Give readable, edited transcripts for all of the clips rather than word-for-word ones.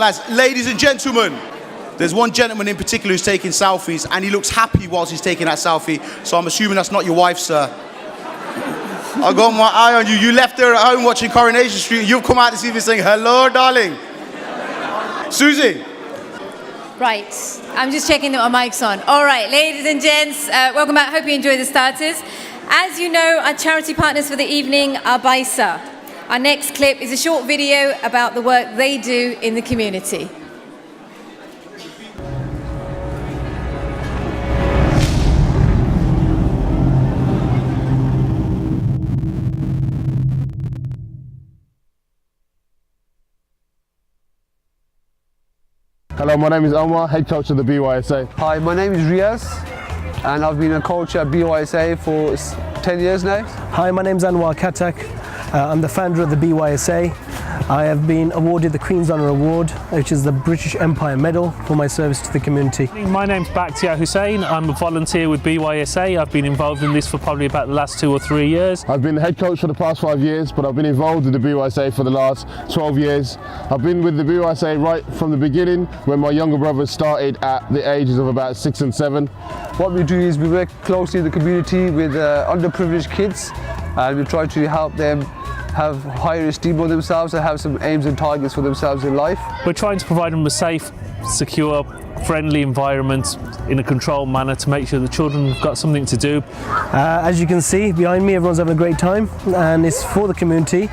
lads. Ladies and gentlemen, there's one gentleman in particular who's taking selfies, and he looks happy whilst he's taking that selfie, so I'm assuming that's not your wife, sir. I got my eye on you. You left her at home watching Coronation Street, and you've come out this evening saying, hello, darling. Susie. Right, I'm just checking that my mic's on. All right, ladies and gents, welcome back. Hope you enjoy the starters. As you know, our charity partners for the evening are BISA. Our next clip is a short video about the work they do in the community. Hello, my name is Omar, head coach of the BYSA. Hi, my name is Riaz, and I've been a coach at BYSA for 10 years now. Hi, my name is Anwar Khatak. I'm the founder of the BYSA. I have been awarded the Queen's Honour Award, which is the British Empire Medal for my service to the community. My name's Bakhtiar Hussain. I'm a volunteer with BYSA. I've been involved in this for probably about the last 2 or 3 years. I've been the head coach for the past 5 years, but I've been involved with the BYSA for the last 12 years. I've been with the BYSA right from the beginning, when my younger brothers started at the ages of about 6 and 7. What we do is we work closely in the community with underprivileged kids, and we try to help them have higher esteem of themselves and have some aims and targets for themselves in life. We're trying to provide them a safe, secure, friendly environment in a controlled manner to make sure the children have got something to do. As you can see behind me, everyone's having a great time, and it's for the community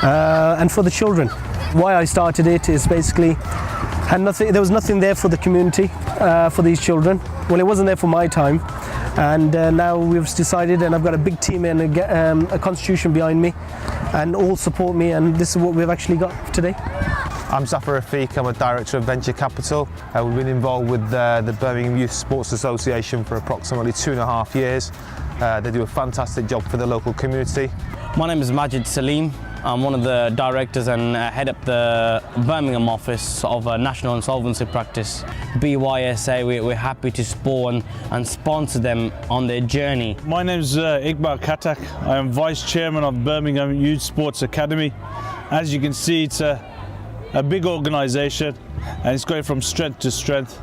and for the children. Why I started it is basically there was nothing there for the community, for these children. Well, it wasn't there for my time, and now we've decided, and I've got a big team and a constitution behind me, and all support me, and this is what we've actually got today. I'm Zafar Rafiq, I'm a director of venture capital. We've been involved with the Birmingham Youth Sports Association for approximately 2.5 years. They do a fantastic job for the local community. My name is Majid Salim. I'm one of the directors and head up the Birmingham office of National Insolvency Practice. BYSA, we're happy to support and sponsor them on their journey. My name is Iqbal Khatak. I am Vice Chairman of Birmingham Youth Sports Academy. As you can see, it's a big organisation, and it's going from strength to strength.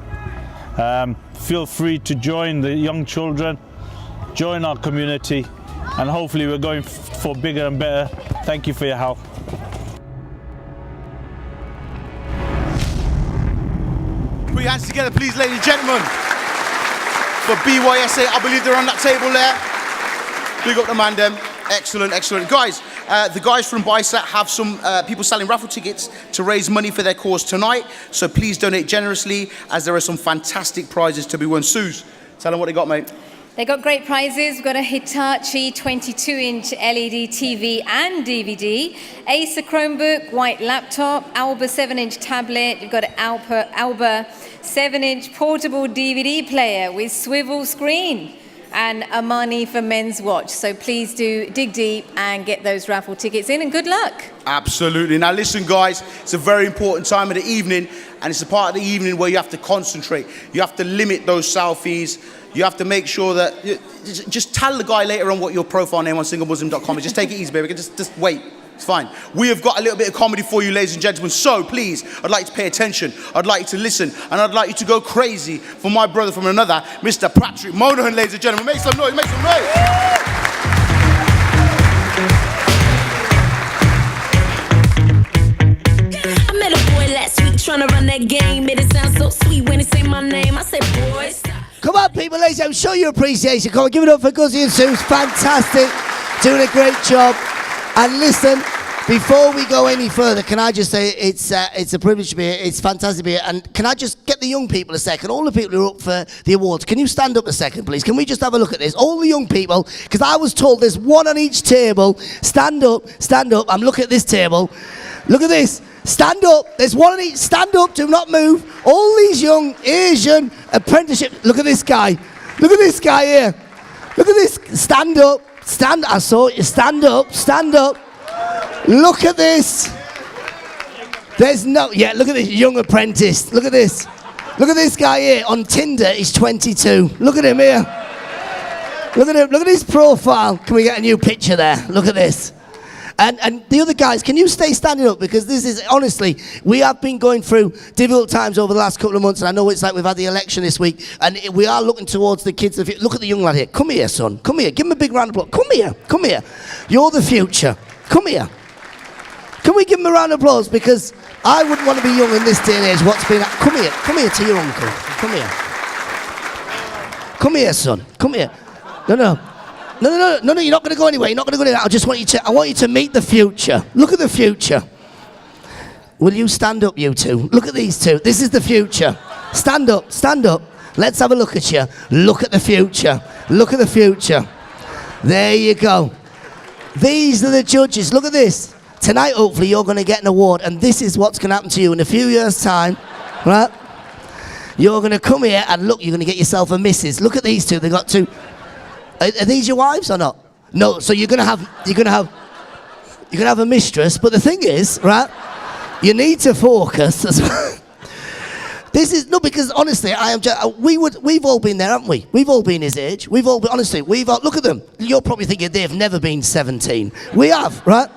Feel free to join the young children, join our community, and hopefully we're going for bigger and better. Thank you for your help. Put your hands together, please, ladies and gentlemen, for BYSA. I believe they're on that table there. Big up the man, them. Excellent, excellent. Guys, the guys from BISA have some people selling raffle tickets to raise money for their cause tonight. So please donate generously, as there are some fantastic prizes to be won. Suze, tell them what they got, mate. They got great prizes. We've got a Hitachi 22-inch LED TV and DVD, Acer Chromebook, white laptop, Alba 7-inch tablet. You've got an Alba 7-inch portable DVD player with swivel screen, and a Armani for men's watch. So please do dig deep and get those raffle tickets in, and good luck. Absolutely. Now listen, guys, it's a very important time of the evening, and it's a part of the evening where you have to concentrate. You have to limit those selfies. You have to make sure that, just tell the guy later on what your profile name on singlemuslim.com is. Just take it easy, baby. Just wait. It's fine. We have got a little bit of comedy for you, ladies and gentlemen. So please, I'd like you to pay attention. I'd like you to listen. And I'd like you to go crazy for my brother from another, Mr. Patrick Monahan, ladies and gentlemen. Make some noise, make some noise. I met a boy last week trying to run that game. Made it sound so sweet when he say my name. I said, boy, stop. Come on, people, ladies, I'm show your appreciation. Come on, give it up for Guzzy and Suze. Fantastic. Doing a great job. And listen, before we go any further, can I just say it's a privilege to be here. It's fantastic to be here. And can I just get the young people a second? All the people who are up for the awards, can you stand up a second, please? Can we just have a look at this? All the young people, because I was told there's one on each table. Stand up, stand up. I'm looking at this table. Look at this. Stand up. There's one on each. Stand up. Do not move. All these young Asian apprenticeship. Look at this guy. Look at this guy here. Look at this. Stand up. Stand. I saw you. Stand up. Stand up. Look at this. There's no. Yeah. Look at this young apprentice. Look at this. Look at this guy here on Tinder. He's 22. Look at him here. Look at him. Look at his profile. Can we get a new picture there? Look at this. And the other guys, can you stay standing up? Because this is, honestly, we have been going through difficult times over the last couple of months, and I know it's like we've had the election this week, and we are looking towards the kids. Look at the young lad here. Come here, son. Come here. Give him a big round of applause. Come here. Come here. You're the future. Come here. Can we give him a round of applause? Because I wouldn't want to be young in this day and age. Come here. Come here to your uncle. Come here. Come here, son. Come here. No, you're not going to go anywhere. You're not going to go anywhere. I want you to meet the future. Look at the future. Will you stand up, you two? Look at these two. This is the future. Stand up. Let's have a look at you. Look at the future. Look at the future. There you go. These are the judges. Look at this. Tonight, hopefully, you're going to get an award, and this is what's going to happen to you in a few years' time, right? You're going to come here, and look, you're going to get yourself a missus. Look at these two. They got two. Are these your wives or not? No. So you're going to have a mistress. But the thing is, right? You need to focus as well. Because honestly, we've all been there, haven't we? We've all been his age. Look at them. You're probably thinking they've never been 17. We have, right?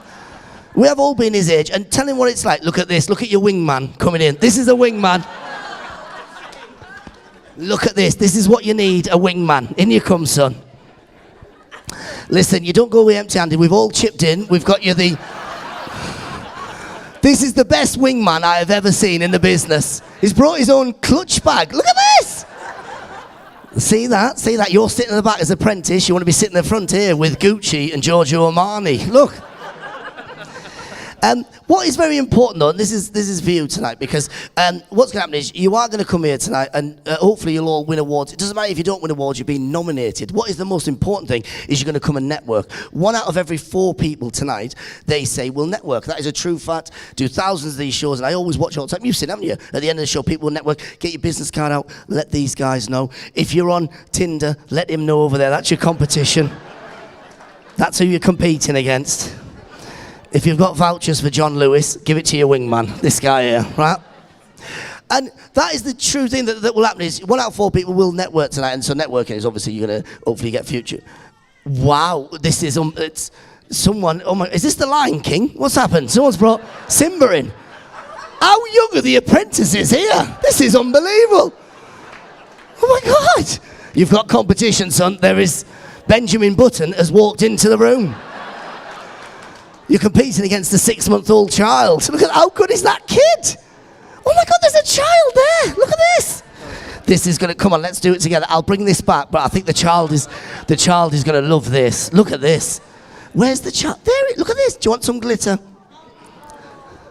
We have all been his age, and tell him what it's like. Look at this. Look at your wingman coming in. This is a wingman. Look at this. This is what you need, a wingman. In you come, son. Listen, you don't go away empty-handed. We've all chipped in. We've got you the... This is the best wingman I have ever seen in the business. He's brought his own clutch bag. Look at this! See that? See that? You're sitting in the back as apprentice. You want to be sitting in the front here with Gucci and Giorgio Armani. Look. What is very important, though, and this is for you tonight, because what's going to happen is you are going to come here tonight, and hopefully you'll all win awards. It doesn't matter if you don't win awards, you're being nominated. What is the most important thing is you're going to come and network. 1 out of every 4 people tonight, they say, will network. That is a true fact. Do thousands of these shows, and I always watch all the time. You've seen, haven't you? At the end of the show, people will network. Get your business card out. Let these guys know. If you're on Tinder, let him know over there. That's your competition. That's who you're competing against. If you've got vouchers for John Lewis, give it to your wingman, this guy here, right? And that is the true thing that will happen is 1 out of 4 people will network tonight, and so networking is obviously you're going to hopefully get future. Wow, this is, it's someone, oh my, is this the Lion King? What's happened? Someone's brought Simba in. How young are the apprentices here? This is unbelievable. Oh my God. You've got competition, son. There is Benjamin Button has walked into the room. You're competing against a 6-month-old child. Look at how good is that kid? Oh my God, there's a child there. Look at this. This is going to, come on, let's do it together. I'll bring this back, but I think the child is going to love this. Look at this. Where's the child? There, look at this. Do you want some glitter?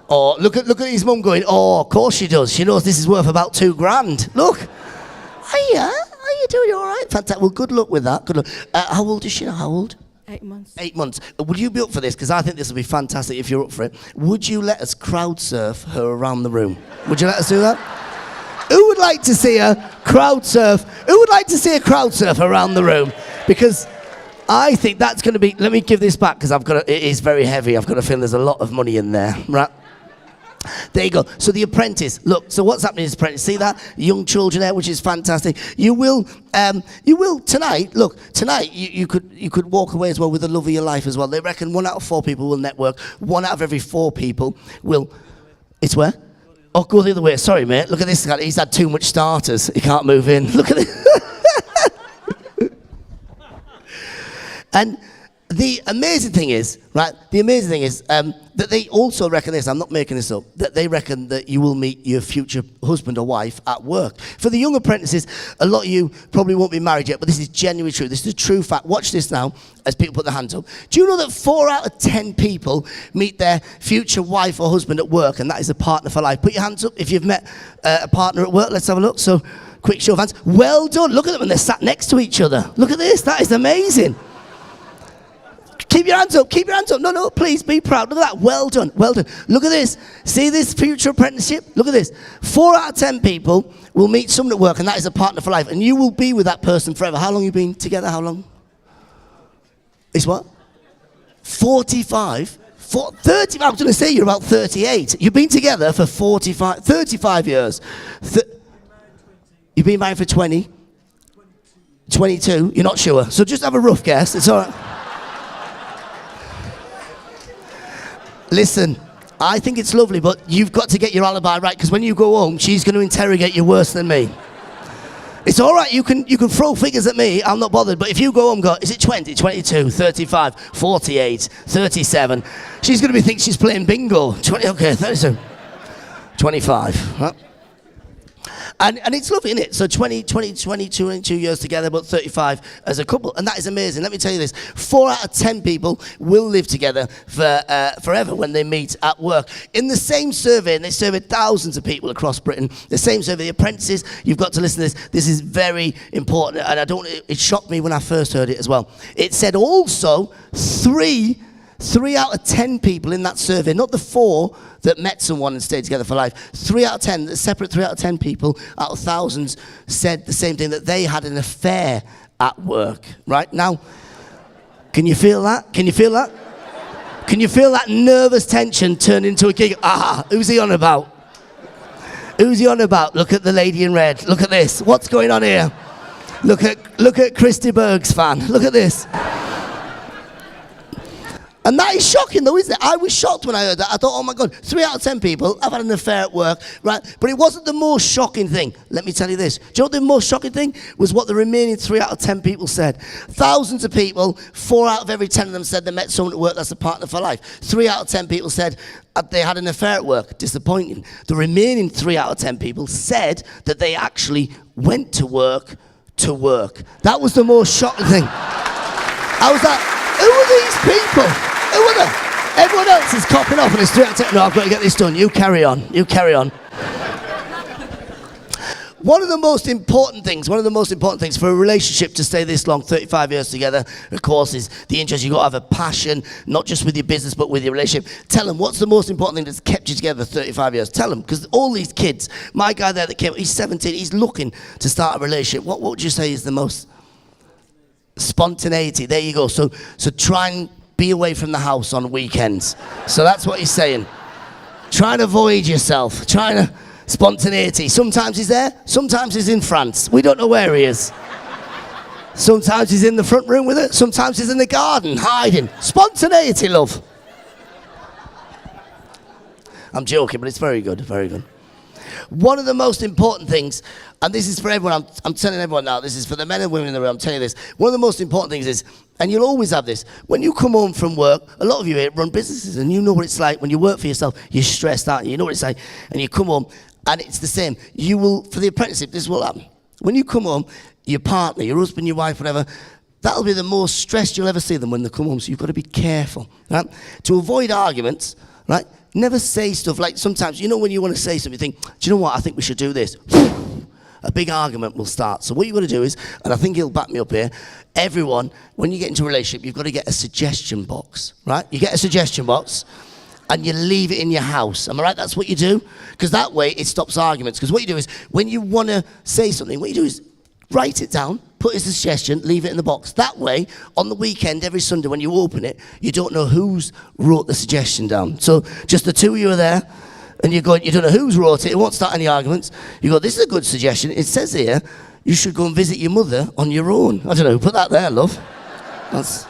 Oh, look at his mum going, oh, of course she does. She knows this is worth about $2,000. Look. Hiya. How you doing? You all right? Fantastic. Well, good luck with that. Good luck. How old is she now? How old? 8 months. 8 months. Would you be up for this? Because I think this will be fantastic if you're up for it. Would you let us crowd surf her around the room? Would you let us do that? Who would like to see her crowd surf? Who would like to see a crowd surf around the room? Because I think that's going to be... Let me give this back because it is very heavy. I've got a feeling there's a lot of money in there. Right? There you go. So the apprentice, look, so what's happening is apprentice, see that? Young children there, which is fantastic. You will tonight, look, tonight you could walk away as well with the love of your life as well. They reckon 1 out of 4 people will network. 1 out of every 4 people will, it's where? Oh, go the other way. Sorry, mate. Look at this guy. He's had too much starters. He can't move in. Look at this. And the amazing thing is, right, that they also reckon this, I'm not making this up, that they reckon that you will meet your future husband or wife at work. For the young apprentices, a lot of you probably won't be married yet, but this is genuinely true. This is a true fact. Watch this now as people put their hands up. Do you know that 4 out of 10 people meet their future wife or husband at work, and that is a partner for life? Put your hands up if you've met a partner at work. Let's have a look. So, quick show of hands. Well done. Look at them, and they're sat next to each other. Look at this. That is amazing. Keep your hands up, keep your hands up. No, please, be proud. Look at that, well done, well done. Look at this, see this future apprenticeship? Look at this. 4 out of 10 people will meet someone at work, and that is a partner for life, and you will be with that person forever. How long have you been together, how long? It's what? 45? 30, I was going to say you're about 38. You've been together for 35 years. You've been married for 20? 22? You're not sure? So just have a rough guess, it's all right. Listen, I think it's lovely, but you've got to get your alibi right, because when you go home, she's going to interrogate you worse than me. It's all right, you can throw figures at me, I'm not bothered, but if you go home and go, is it 20, 22, 35, 48, 37, she's going to be thinking she's playing bingo. 20, okay, 37, 25. Huh? And it's lovely, isn't it? So 22 years together, but 35 as a couple. And that is amazing. Let me tell you this. 4 out of 10 people will live together for forever when they meet at work. In the same survey, and they surveyed thousands of people across Britain, the same survey, the apprentices, you've got to listen to this. This is very important. And it shocked me when I first heard it as well. It said also 3 out of 10 people in that survey, not the 4 that met someone and stayed together for life, 3 out of 10, the separate 3 out of 10 people out of thousands said the same thing, that they had an affair at work. Right now, can you feel that? Can you feel that? Can you feel that nervous tension turn into a giggle? Ah, who's he on about? Who's he on about? Look at the lady in red. Look at this. What's going on here? Look at Christy Berg's fan. Look at this. And that is shocking though, isn't it? I was shocked when I heard that. I thought, oh my God, 3 out of 10 people have had an affair at work, right? But it wasn't the most shocking thing. Let me tell you this. Do you know what the most shocking thing was? What the remaining 3 out of 10 people said. Thousands of people, 4 out of every 10 of them said they met someone at work that's a partner for life. 3 out of 10 people said they had an affair at work. Disappointing. The remaining 3 out of 10 people said that they actually went to work to work. That was the most shocking thing. I was like, who are these people? Who are they? Everyone else is copping off and it's 3 out of 10. No, I've got to get this done. You carry on. You carry on. One of the most important things for a relationship to stay this long, 35 years together, of course, is the interest. You've got to have a passion, not just with your business, but with your relationship. Tell them, what's the most important thing that's kept you together for 35 years? Tell them, because all these kids, my guy there that came, he's 17, he's looking to start a relationship. What would you say is the most? Spontaneity. There you go. So try and be away from the house on weekends. So that's what he's saying. Try and avoid yourself. Spontaneity. Sometimes he's there, sometimes he's in France. We don't know where he is. Sometimes he's in the front room with it, sometimes he's in the garden, hiding. Spontaneity, love. I'm joking, but it's very good, very good. One of the most important things, and this is for everyone, I'm telling everyone now, this is for the men and women in the room, I'm telling you this. One of the most important things is, and you'll always have this, when you come home from work, a lot of you here run businesses, and you know what it's like when you work for yourself, you're stressed out, you know what it's like, and you come home, and it's the same. You will, for the apprenticeship, this will happen. When you come home, your partner, your husband, your wife, whatever, that'll be the most stressed you'll ever see them when they come home, so you've got to be careful, right? To avoid arguments, right? Never say stuff like, sometimes, you know when you want to say something, you think, do you know what, I think we should do this. A big argument will start. So what you've got to do is, and I think he'll back me up here, everyone, when you get into a relationship, you've got to get a suggestion box, right? You get a suggestion box, and you leave it in your house. Am I right? That's what you do? Because that way, it stops arguments. Because what you do is, when you want to say something, what you do is, write it down, put a suggestion, leave it in the box. That way, on the weekend, every Sunday, when you open it, you don't know who's wrote the suggestion down. So just the two of you are there, and you're going, you don't know who's wrote it, it won't start any arguments. You go, this is a good suggestion. It says here, you should go and visit your mother on your own. I don't know, put that there, love. That's...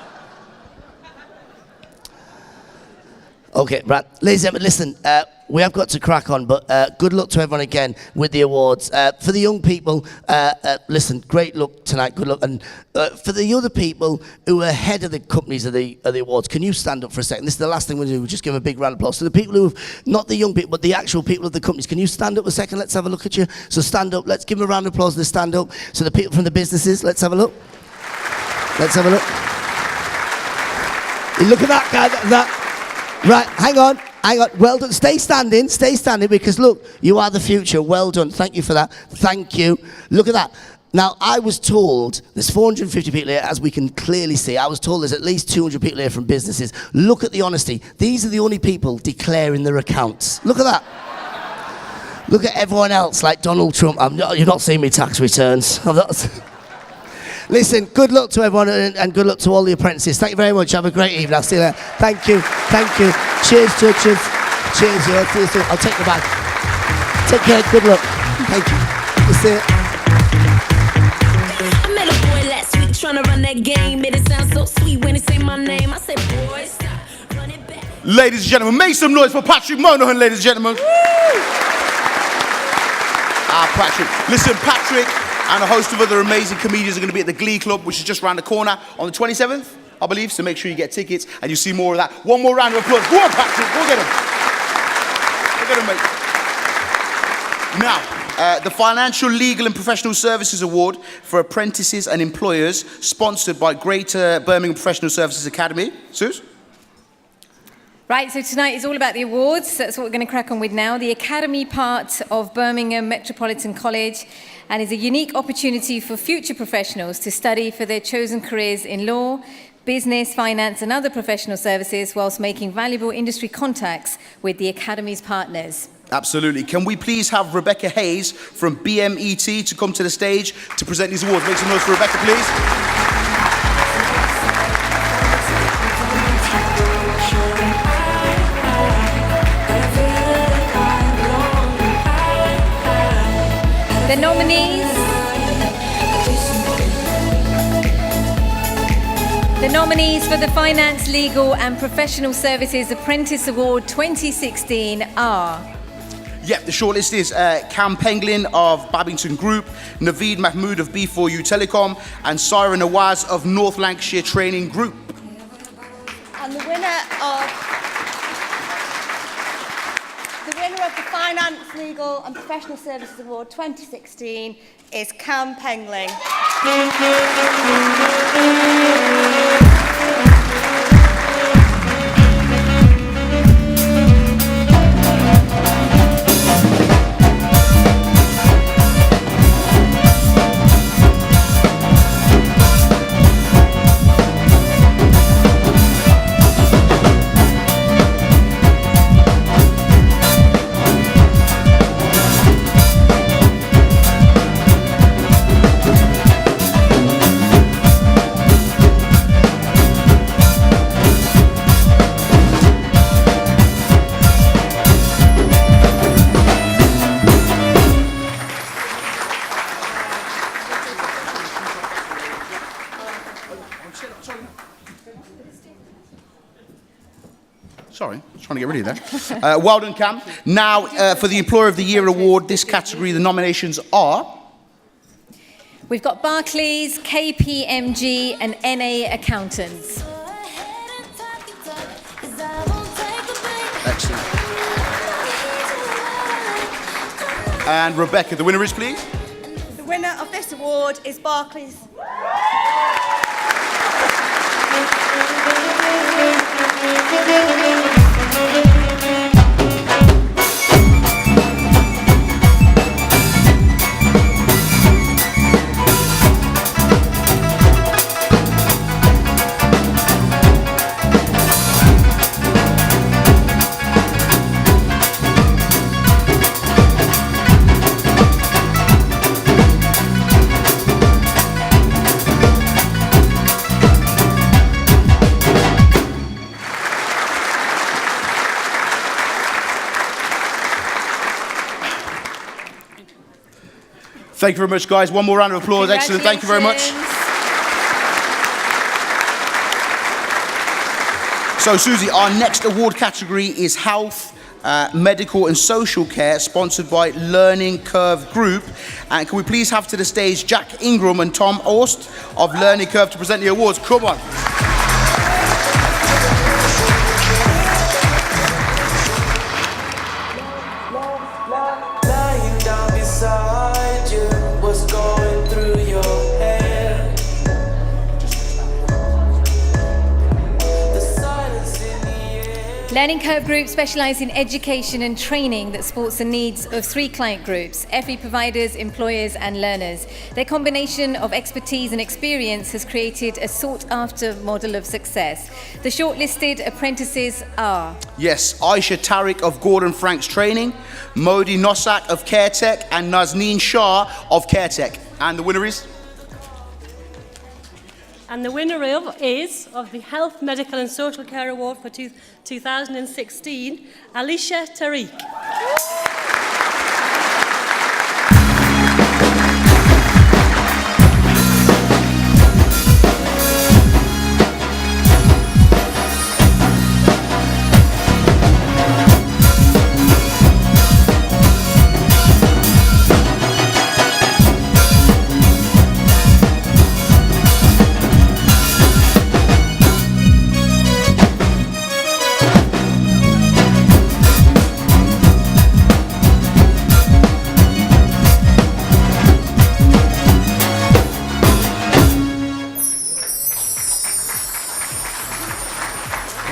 Okay, right. Ladies and gentlemen, listen, we have got to crack on, but good luck to everyone again with the awards. For the young people, listen, great luck tonight, good luck. And for the other people who are head of the companies of the awards, can you stand up for a second? This is the last thing we're going to do, we'll just give them a big round of applause. So the people who have, not the young people, but the actual people of the companies, can you stand up a second? Let's have a look at you. So stand up, let's give them a round of applause, they stand up. So the people from the businesses, let's have a look. Let's have a look. You look at that guy, Right, hang on. Well done. Stay standing, because look, you are the future. Well done. Thank you for that. Thank you. Look at that. Now, I was told there's 450 people here, as we can clearly see. I was told there's at least 200 people here from businesses. Look at the honesty. These are the only people declaring their accounts. Look at that. Look at everyone else, like Donald Trump. You're not seeing me tax returns. I'm not. Listen, good luck to everyone and good luck to all the apprentices. Thank you very much. Have a great evening. I'll see you there. Thank you. Thank you. Cheers, judges. Cheers. I'll take the bag. Take care. Good luck. Thank you. That's it. I met a boy last week trying to run that game. Made it sound so sweet when he say my name. I said, boy, stop. Run it back. Ladies and gentlemen, make some noise for Patrick Monahan, ladies and gentlemen. Patrick. Listen, Patrick and a host of other amazing comedians are going to be at the Glee Club, which is just around the corner on the 27th, I believe. So make sure you get tickets and you see more of that. One more round of applause. Go on, Patrick. Go get him. Go get him, mate. Now, the Financial, Legal and Professional Services Award for Apprentices and Employers, sponsored by Greater Birmingham Professional Services Academy. Suze? Right, so tonight is all about the awards. That's what we're going to crack on with now. The Academy part of Birmingham Metropolitan College, and is a unique opportunity for future professionals to study for their chosen careers in law, business, finance and other professional services, whilst making valuable industry contacts with the Academy's partners. Absolutely. Can we please have Rebecca Hayes from BMET to come to the stage to present these awards? Make some noise for Rebecca, please. The nominees for the Finance, Legal and Professional Services Apprentice Award 2016 are... Yep, the shortlist is Cam Penglin of Babington Group, Naveed Mahmood of B4U Telecom, and Syra Nawaz of North Lancashire Training Group. And the winner of the Finance, Legal and Professional Services Award 2016 is Cam Pengling. Sorry, just trying to get rid of that. Well done, Cam. Now, for the Employer of the Year award, this category, the nominations are... We've got Barclays, KPMG and NA Accountants. Excellent. And Rebecca, the winner is, please? The winner of this award is Barclays. Thank you very much, guys. One more round of applause. Excellent. Thank you very much. So, Susie, our next award category is Health, Medical and Social Care, sponsored by Learning Curve Group. And can we please have to the stage Jack Ingram and Tom Orst of Learning Curve to present the awards? Come on. Learning Curve Group specialise in education and training that supports the needs of 3 client groups: FE providers, employers and learners. Their combination of expertise and experience has created a sought-after model of success. The shortlisted apprentices are... Yes, Aisha Tariq of Gordon Franks Training, Modi Nosak of CareTech and Nazneen Shah of CareTech. And the winner is... And the winner of the Health, Medical and Social Care Award for 2016, Alicia Tariq.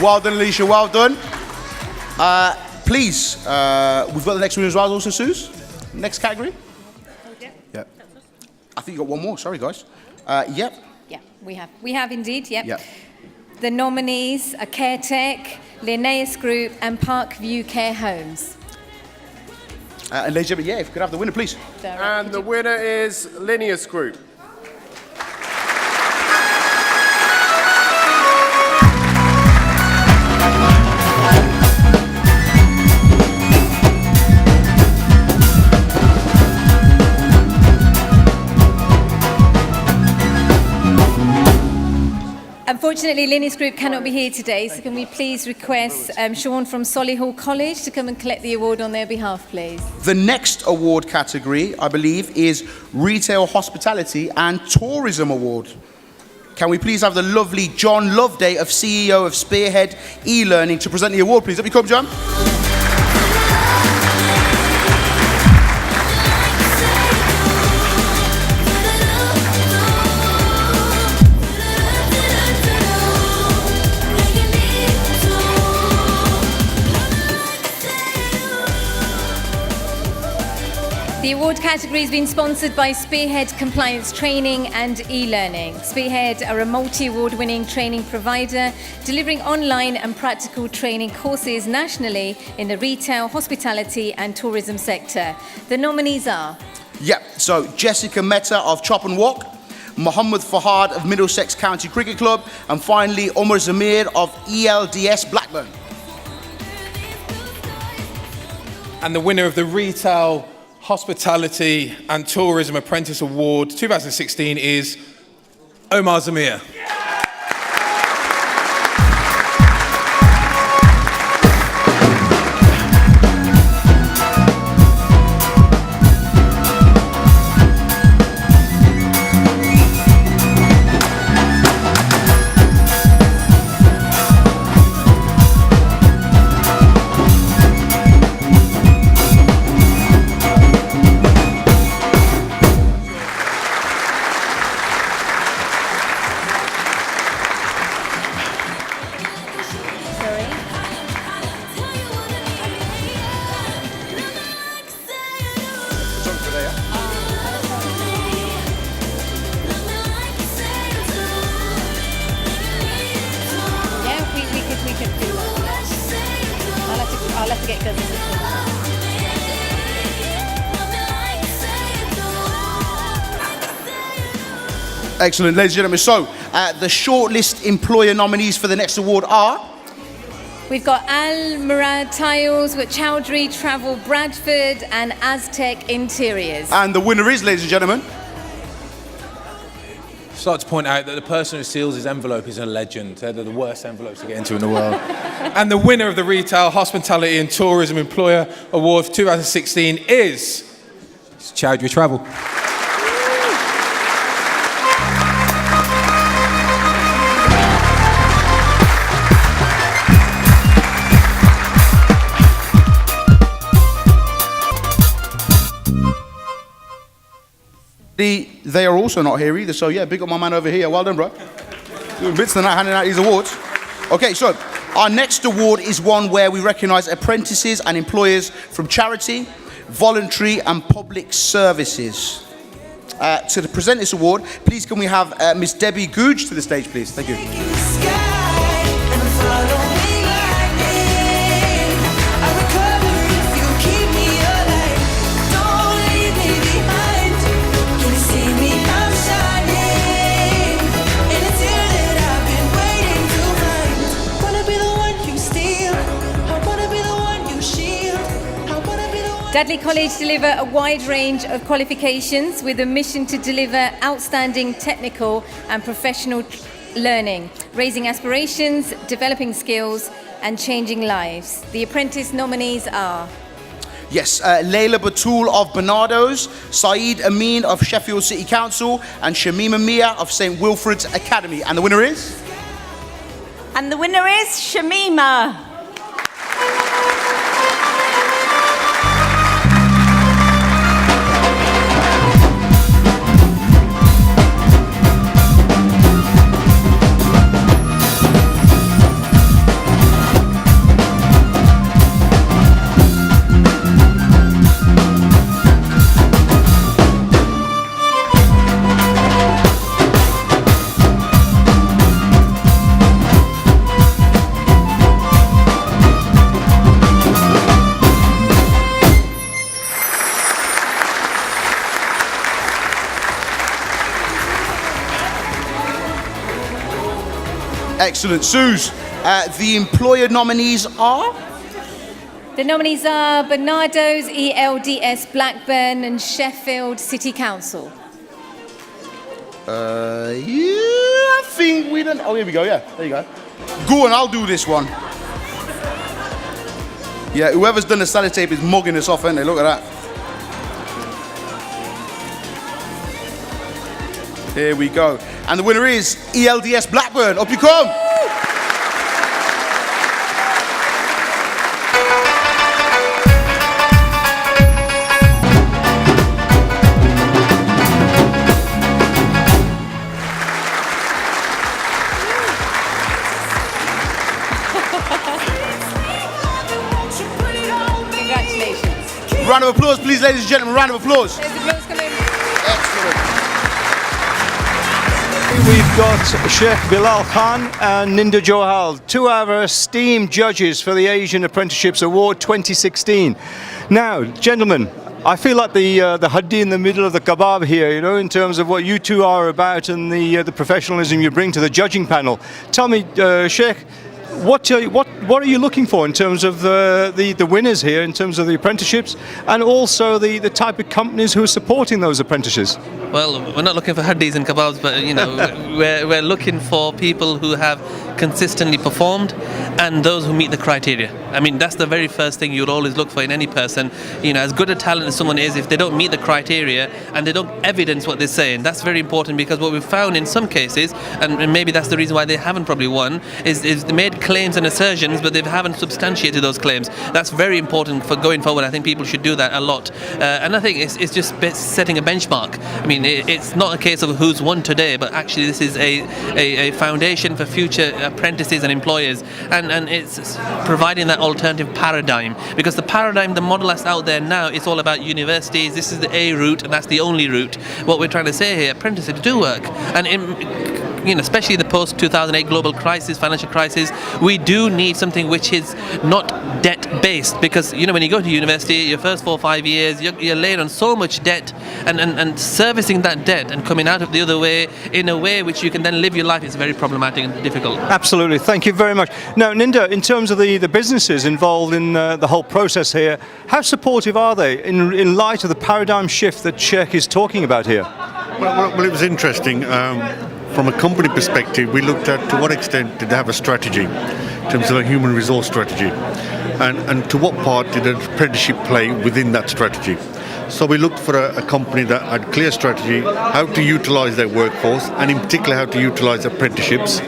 Well done, Alicia, well done. Please, we've got the next winner as well also, Suze. Next category. Yeah. I think you got one more, sorry guys. Yep. Yeah, we have indeed, yep. Yep. The nominees are CareTech, Linnaeus Group and Parkview Care Homes. And ladies and gentlemen, yeah, if you could have the winner, please. And the winner is Linnaeus Group. Unfortunately, Linnaeus Group cannot be here today, so can we please request Sean from Solihull College to come and collect the award on their behalf, please? The next award category, I believe, is Retail Hospitality and Tourism Award. Can we please have the lovely John Loveday, of CEO of Spearhead E-Learning, to present the award, please? Let me come, John. The award category has been sponsored by Spearhead Compliance Training and E-Learning. Spearhead are a multi-award winning training provider delivering online and practical training courses nationally in the retail, hospitality and tourism sector. The nominees are... Yep, so Jessica Mehta of Chop and Walk, Mohammed Fahad of Middlesex County Cricket Club, and finally Omar Zamir of ELDS Blackburn. And the winner of the Retail, Hospitality and Tourism Apprentice Award 2016 is Omar Zamir. I'll have to get Cousin. Excellent, ladies and gentlemen. So, the shortlist employer nominees for the next award are... We've got Al Murad Tiles, with Chowdhury Travel Bradford and Aztec Interiors. And the winner is, ladies and gentlemen... I'd like to point out that the person who seals his envelope is a legend. They're the worst envelopes to get into in the world. And the winner of the Retail, Hospitality and Tourism Employer Award for 2016 is... Chowdhury Travel. They are also not here either, so yeah, big up my man over here. Well done, bro. Doing bits tonight, handing out these awards. Okay, so our next award is one where we recognise apprentices and employers from charity, voluntary and public services. To present this award, please can we have Miss Debbie Googe to the stage, please? Thank you. Dudley College deliver a wide range of qualifications with a mission to deliver outstanding technical and professional learning, raising aspirations, developing skills and changing lives. The apprentice nominees are... Yes, Layla Batul of Barnardo's, Saeed Amin of Sheffield City Council and Shamima Mia of St Wilfrid's Academy. And the winner is? And the winner is Shamima. Excellent. Suze, the employer nominees are? The nominees are Barnardo's ELDS Blackburn and Sheffield City Council. Yeah, I think we don't. Oh, here we go. Yeah, there you go. Go on, I'll do this one. Yeah, whoever's done the sellotape is mugging us off, ain't they? Look at that. Here we go. And the winner is ELDS Blackburn. Up you come. Congratulations. Round of applause, please, ladies and gentlemen. Round of applause. There's applause coming. Excellent. We've got Sheikh Bilal Khan and Ninda Johal, two of our esteemed judges for the Asian Apprenticeships Award 2016. Now, gentlemen, I feel like the haddi in the middle of the kebab here, you know, in terms of what you two are about and the professionalism you bring to the judging panel. Tell me, Sheikh, what are you looking for in terms of the winners here, in terms of the apprenticeships, and also the type of companies who are supporting those apprentices? Well, we're not looking for haddis and kebabs, but you know, we're looking for people who have consistently performed and those who meet the criteria. I mean, that's the very first thing you'd always look for in any person. You know, as good a talent as someone is, if they don't meet the criteria and they don't evidence what they're saying, that's very important, because what we've found in some cases, and maybe that's the reason why they haven't probably won, is they made claims and assertions, but they haven't substantiated those claims. That's very important for going forward. I think people should do that a lot. And I think it's just setting a benchmark. I mean, it's not a case of who's won today, but actually this is a foundation for future apprentices and employers, and it's providing that alternative paradigm, because the model that's out there now is all about universities. This is the A route, and that's the only route. What we're trying to say here, apprentices do work, and you know, especially the post-2008 global crisis, financial crisis, we do need something which is not debt-based, because you know, when you go to university, your first 4 or 5 years, you're laying on so much debt, and servicing that debt and coming out of the other way in a way which you can then live your life is very problematic and difficult. Absolutely, thank you very much. Now, Ninda, in terms of the businesses involved in the whole process here, how supportive are they in light of the paradigm shift that Sheikh is talking about here? Well, it was interesting. From a company perspective, we looked at to what extent did they have a strategy in terms of a human resource strategy, and to what part did an apprenticeship play within that strategy. So we looked for a company that had clear strategy, how to utilize their workforce, and in particular how to utilize apprenticeships.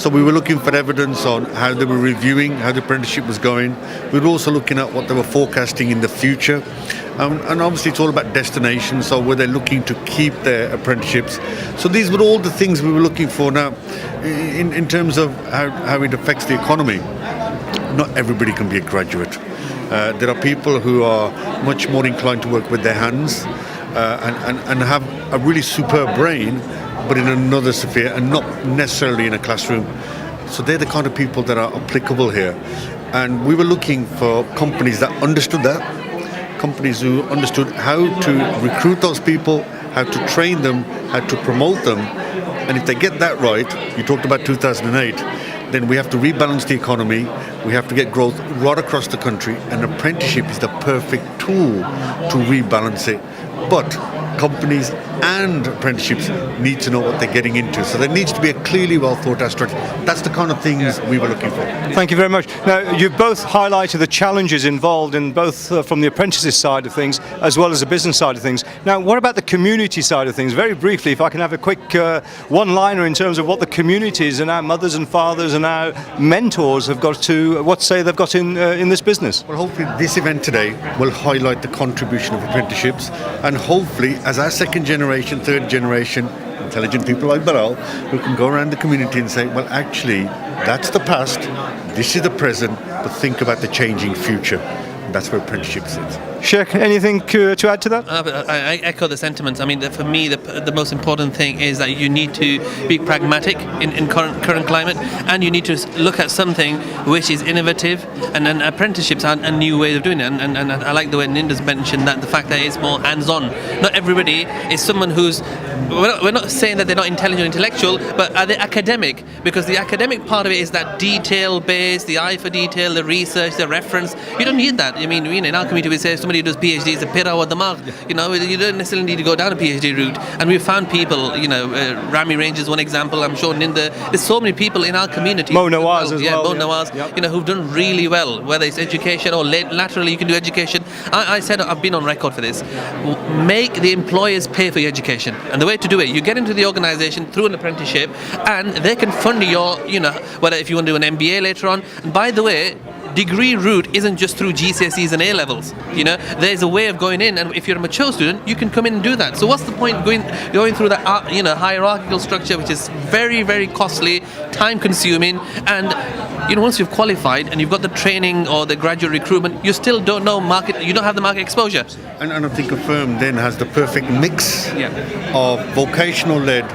So we were looking for evidence on how they were reviewing, how the apprenticeship was going. We were also looking at what they were forecasting in the future. And obviously it's all about destination, so were they looking to keep their apprenticeships. So these were all the things we were looking for. Now, in terms of how it affects the economy, not everybody can be a graduate. There are people who are much more inclined to work with their hands and have a really superb brain, but in another sphere and not necessarily in a classroom. So they're the kind of people that are applicable here. And we were looking for companies that understood that, companies who understood how to recruit those people, how to train them, how to promote them. And if they get that right, you talked about 2008, then we have to rebalance the economy, we have to get growth right across the country, and apprenticeship is the perfect tool to rebalance it. But companies and apprenticeships need to know what they're getting into. So there needs to be a clearly well thought out strategy. That's the kind of things we were looking for. Thank you very much. Now, you've both highlighted the challenges involved in both from the apprentices side of things as well as the business side of things. Now, what about the community side of things? Very briefly, if I can have a quick one-liner in terms of what the communities and our mothers and fathers and our mentors have got to, what say they've got in this business. Well, hopefully this event today will highlight the contribution of apprenticeships, and hopefully as our second generation, third generation, intelligent people like Bilal, who can go around the community and say, well, actually, that's the past, this is the present, but think about the changing future. And that's where apprenticeship sits. Sheikh, anything to add to that? I echo the sentiments. I mean, for me, the most important thing is that you need to be pragmatic in current climate, and you need to look at something which is innovative, and then apprenticeships are a new way of doing it. And I like the way Ninda's mentioned that the fact that it's more hands-on. Not everybody is someone who's. We're not saying that they're not intelligent or intellectual, but are they academic? Because the academic part of it is that detail-based, the eye for detail, the research, the reference. You don't need that. I mean, in our community we say somebody who does PhD is a pira or the mark. You know, you don't necessarily need to go down a PhD route. And we've found people, Rami Range is one example. I'm sure Ninda. There's so many people in our community. Mo Nawaz as well. Mo Nawaz, who've done really well, whether it's education or laterally you can do education. I said, I've been on record for this. Make the employers pay for your education. And the way to do it, you get into the organisation through an apprenticeship, and they can fund your, whether if you want to do an MBA later on. And by the way, degree route isn't just through GCSEs and A levels. There's a way of going in, and if you're a mature student, you can come in and do that. So what's the point going through that hierarchical structure, which is very, very costly, time consuming, and once you've qualified and you've got the training or the graduate recruitment, you still don't know market. You don't have the market exposure. And I think a firm then has the perfect mix of vocational-led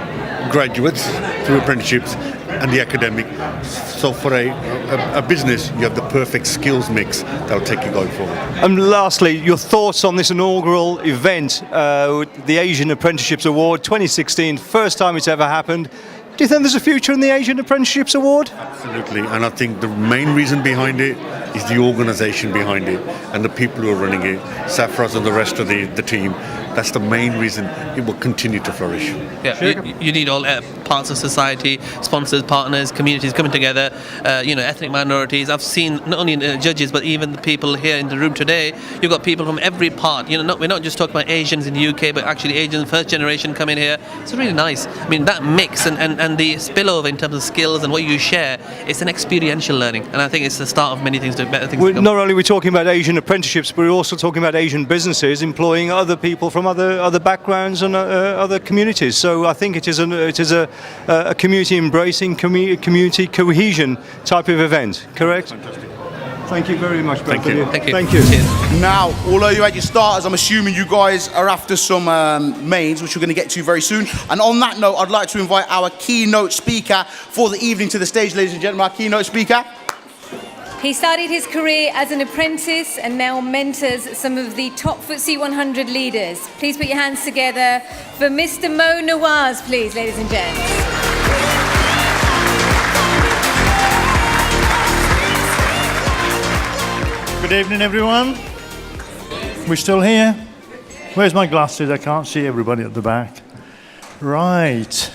graduates through apprenticeships and the academic. So for a business, you have the perfect skills mix that'll take you going forward. And lastly, your thoughts on this inaugural event, the Asian Apprenticeships Award 2016, first time it's ever happened. Do you think there's a future in the Asian Apprenticeships Award? Absolutely, and I think the main reason behind it is the organisation behind it and the people who are running it, Safraz and the rest of the team. That's the main reason it will continue to flourish. Yeah, you need all parts of society, sponsors, partners, communities coming together, ethnic minorities. I've seen not only judges, but even the people here in the room today. You've got people from every part. We're not just talking about Asians in the UK, but actually Asian first generation coming here. It's really nice. I mean, that mix and the spillover in terms of skills and what you share, it's an experiential learning. And I think it's the start of many things, better things to come. Not only are we talking about Asian apprenticeships, but we're also talking about Asian businesses employing other people from other backgrounds and other communities. So I think it is a community embracing, community cohesion type of event. Correct? Fantastic. Thank you very much, both of you. Thank you. Thank you. Now, although you had your starters, I'm assuming you guys are after some mains, which we're going to get to very soon. And on that note, I'd like to invite our keynote speaker for the evening to the stage, ladies and gentlemen. Our keynote speaker. He started his career as an apprentice and now mentors some of the top FTSE 100 leaders. Please put your hands together for Mr. Mo Nawaz, please, ladies and gents. Good evening, everyone. We're still here? Where's my glasses? I can't see everybody at the back. Right.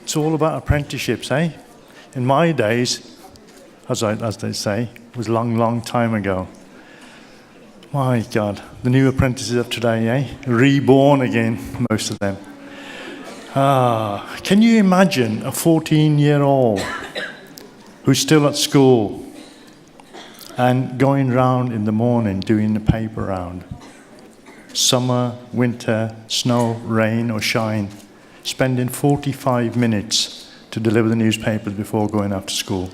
It's all about apprenticeships, eh? In my days, as they say, it was a long, long time ago. My God, the new apprentices of today, eh? Reborn again, most of them. Can you imagine a 14-year-old who's still at school and going round in the morning doing the paper round? Summer, winter, snow, rain or shine, spending 45 minutes to deliver the newspapers before going after school.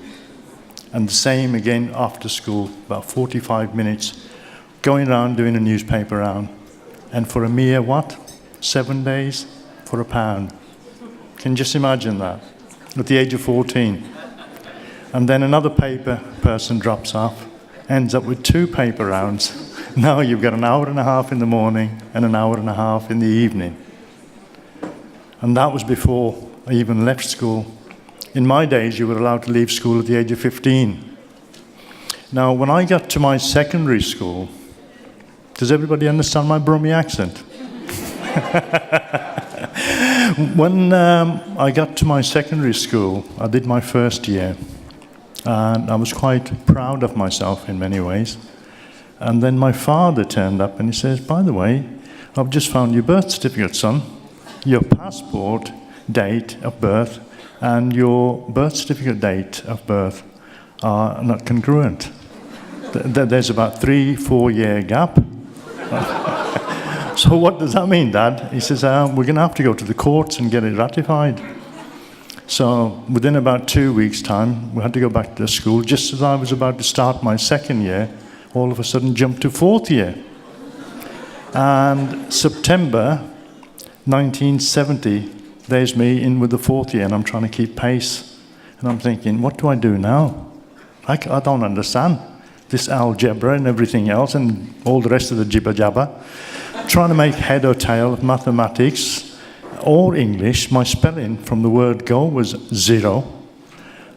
And the same again after school, about 45 minutes, going around doing a newspaper round. And for a mere, 7 days for £1. Can you just imagine that? At the age of 14. And then another paper person drops off, ends up with 2 paper rounds. Now you've got an hour and a half in the morning and an hour and a half in the evening. And that was before I even left school. In my days, you were allowed to leave school at the age of 15. Now, when I got to my secondary school, does everybody understand my Brummie accent? When I got to my secondary school, I did my first year, and I was quite proud of myself in many ways. And then my father turned up and he says, "By the way, I've just found your birth certificate, son. Your passport date of birth and your birth certificate date of birth are not congruent. There's about 3-4 year gap." So what does that mean, Dad? He says, "We're going to have to go to the courts and get it ratified." So within about 2 weeks' time, we had to go back to school. Just as I was about to start my second year, all of a sudden jumped to 4th year. And September 1970, there's me in with the fourth year, and I'm trying to keep pace. And I'm thinking, what do I do now? I don't understand this algebra and everything else and all the rest of the jibber jabber. Trying to make head or tail of mathematics or English. My spelling from the word go was 0.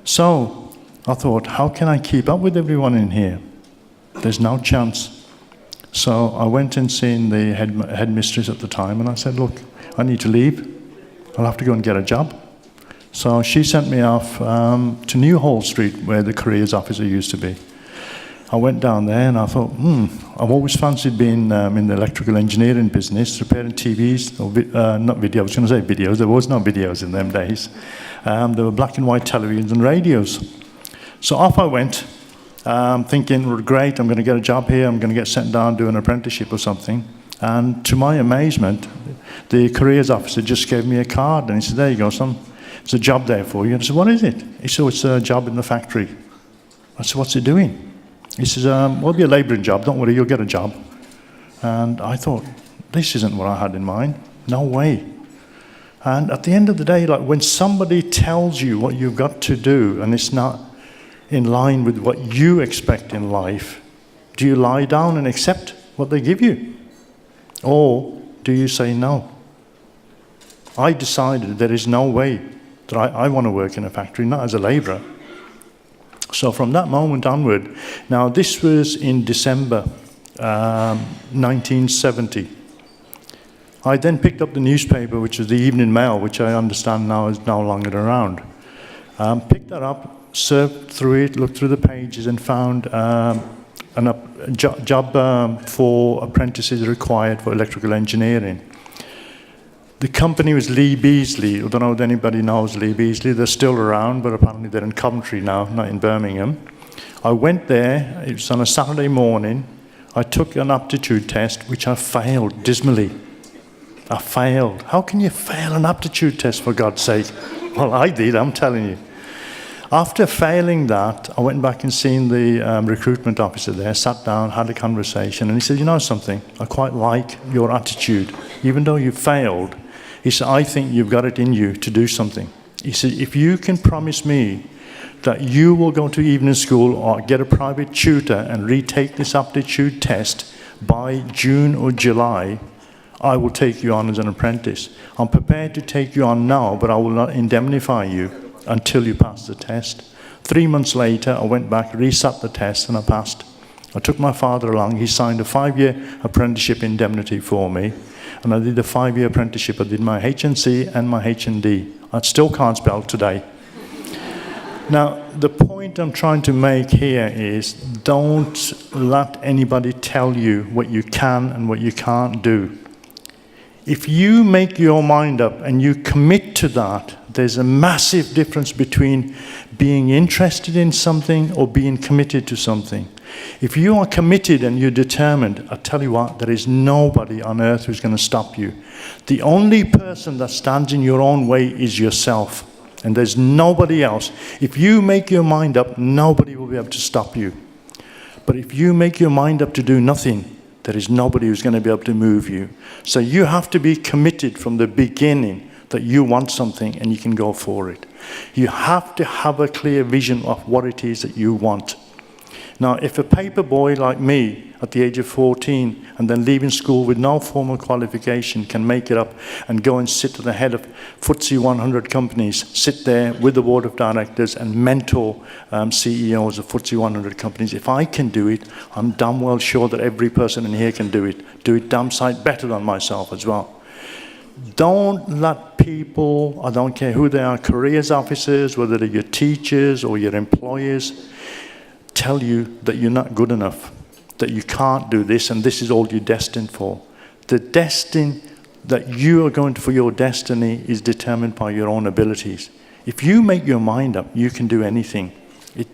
So I thought, how can I keep up with everyone in here? There's no chance. So I went and seen the headmistress at the time, and I said, look, I need to leave. I'll have to go and get a job. So she sent me off to New Hall Street, where the careers officer used to be. I went down there and I thought, I've always fancied being in the electrical engineering business, repairing TVs, or not video, I was going to say videos, there was no videos in them days. There were black and white televisions and radios. So off I went, thinking, well, great, I'm going to get a job here, I'm going to get sent down, do an apprenticeship or something. And to my amazement, the careers officer just gave me a card and he said, there you go, son, there's a job there for you. And I said, what is it? He said, it's a job in the factory. I said, what's it doing? He says, well, it'll be a labouring job, don't worry, you'll get a job. And I thought, this isn't what I had in mind. No way. And at the end of the day, like when somebody tells you what you've got to do and it's not in line with what you expect in life, do you lie down and accept what they give you? Or do you say no? I decided there is no way that I want to work in a factory, not as a labourer. So from that moment onward, now this was in December 1970. I then picked up the newspaper, which was the Evening Mail, which I understand now is no longer around. Picked that up, surfed through it, looked through the pages and found a job for apprentices required for electrical engineering. The company was Lee Beasley. I don't know if anybody knows Lee Beasley. They're still around, but apparently they're in Coventry now, not in Birmingham. I went there. It was on a Saturday morning. I took an aptitude test, which I failed dismally. I failed. How can you fail an aptitude test, for God's sake? Well, I did, I'm telling you. After failing that, I went back and seen the recruitment officer there, sat down, had a conversation, and he said, you know something, I quite like your attitude. Even though you failed, he said, I think you've got it in you to do something. He said, if you can promise me that you will go to evening school or get a private tutor and retake this aptitude test by June or July, I will take you on as an apprentice. I'm prepared to take you on now, but I will not indemnify you until you pass the test. 3 months later, I went back, resat the test, and I passed. I took my father along. He signed a 5-year apprenticeship indemnity for me, and I did a 5-year apprenticeship. I did my HNC and my HND. I still can't spell today. Now, the point I'm trying to make here is don't let anybody tell you what you can and what you can't do. If you make your mind up and you commit to that, there's a massive difference between being interested in something or being committed to something. If you are committed and you're determined, I tell you what, there is nobody on earth who's going to stop you. The only person that stands in your own way is yourself, and there's nobody else. If you make your mind up, nobody will be able to stop you. But if you make your mind up to do nothing, there is nobody who's going to be able to move you. So you have to be committed from the beginning that you want something and you can go for it. You have to have a clear vision of what it is that you want. Now, if a paper boy like me at the age of 14 and then leaving school with no formal qualification can make it up and go and sit at the head of FTSE 100 companies, sit there with the board of directors and mentor CEOs of FTSE 100 companies, if I can do it, I'm damn well sure that every person in here can do it damn sight better than myself as well. Don't let people, I don't care who they are, careers officers, whether they're your teachers or your employers, tell you that you're not good enough, that you can't do this and this is all you're destined for. The destiny that you are going to, for your destiny is determined by your own abilities. If you make your mind up, you can do anything.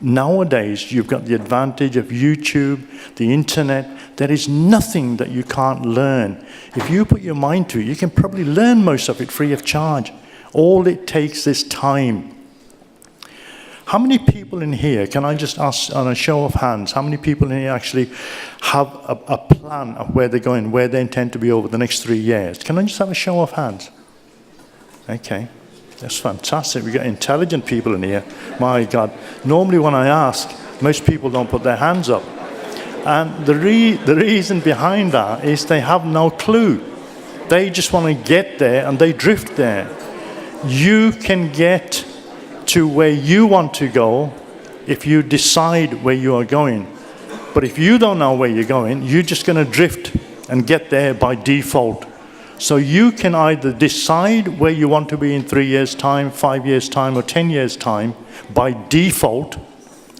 Nowadays, you've got the advantage of YouTube, the internet. There is nothing that you can't learn. If you put your mind to it, you can probably learn most of it free of charge. All it takes is time. How many people in here, can I just ask on a show of hands, how many people in here actually have a plan of where they're going, where they intend to be over the next 3 years? Can I just have a show of hands? Okay, that's fantastic. We've got intelligent people in here. My God. Normally when I ask, most people don't put their hands up. And the reason behind that is they have no clue. They just want to get there and they drift there. You can get to where you want to go if you decide where you are going. But if you don't know where you're going, you're just going to drift and get there by default. So you can either decide where you want to be in 3 years' time, 5 years' time, or 10 years' time by default,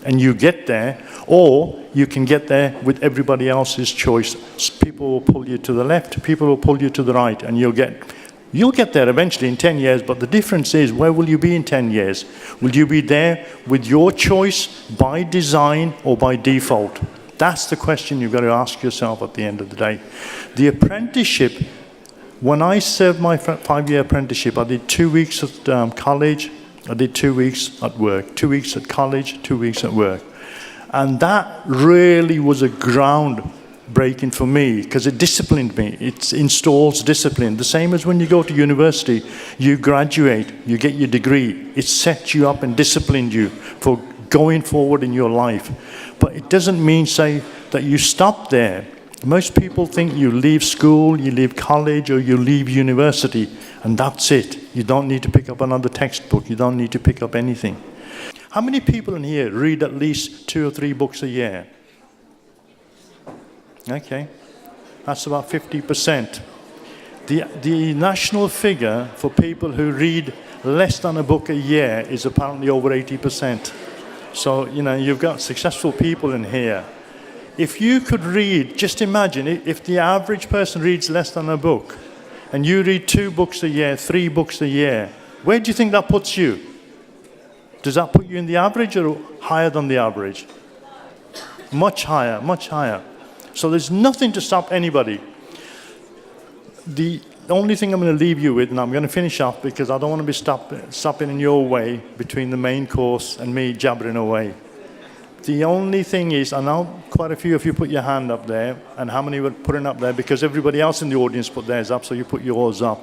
and you get there, or you can get there with everybody else's choice. People will pull you to the left, people will pull you to the right, and you'll get there eventually in 10 years, but the difference is, where will you be in 10 years? Will you be there with your choice by design or by default? That's the question you've got to ask yourself at the end of the day. The apprenticeship, when I served my 5-year apprenticeship, I did 2 weeks at college, I did 2 weeks at work, 2 weeks at college, 2 weeks at work. And that really was a groundbreaking for me because it disciplined me. It installs discipline. The same as when you go to university, you graduate, you get your degree. It sets you up and disciplined you for going forward in your life. But it doesn't mean, say, that you stop there. Most people think you leave school, you leave college, or you leave university, and that's it. You don't need to pick up another textbook. You don't need to pick up anything. How many people in here read at least 2 or 3 books a year? Okay, that's about 50%. The national figure for people who read less than a book a year is apparently over 80%. So, you know, you've got successful people in here. If you could read, just imagine if the average person reads less than a book, and you read 2 books a year, 3 books a year, where do you think that puts you? Does that put you in the average or higher than the average? Much higher, much higher. So there's nothing to stop anybody. The only thing I'm going to leave you with, and I'm going to finish off because I don't want to be stopping in your way between the main course and me jabbering away. The only thing is, I know quite a few of you put your hand up there, and how many were putting up there because everybody else in the audience put theirs up, so you put yours up.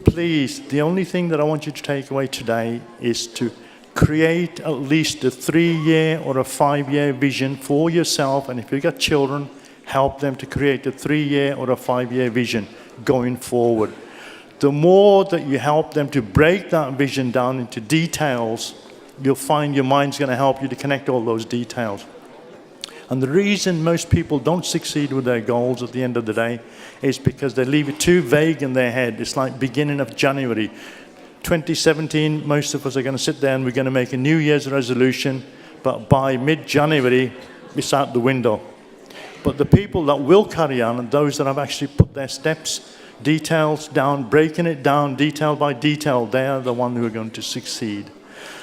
Please, the only thing that I want you to take away today is to create at least a 3-year or a 5-year vision for yourself, and if you've got children, help them to create a 3-year or a 5-year vision going forward. The more that you help them to break that vision down into details, you'll find your mind's going to help you to connect all those details. And the reason most people don't succeed with their goals at the end of the day is because they leave it too vague in their head. It's like beginning of January. 2017, most of us are going to sit there and we're going to make a New Year's resolution, but by mid-January, it's out the window. But the people that will carry on and those that have actually put their steps, details down, breaking it down detail by detail, they are the ones who are going to succeed.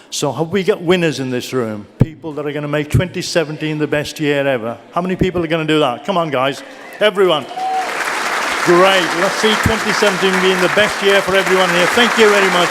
So have we got winners in this room? People that are going to make 2017 the best year ever. How many people are going to do that? Come on, guys. Everyone. Great. Let's see 2017 being the best year for everyone here. Thank you very much.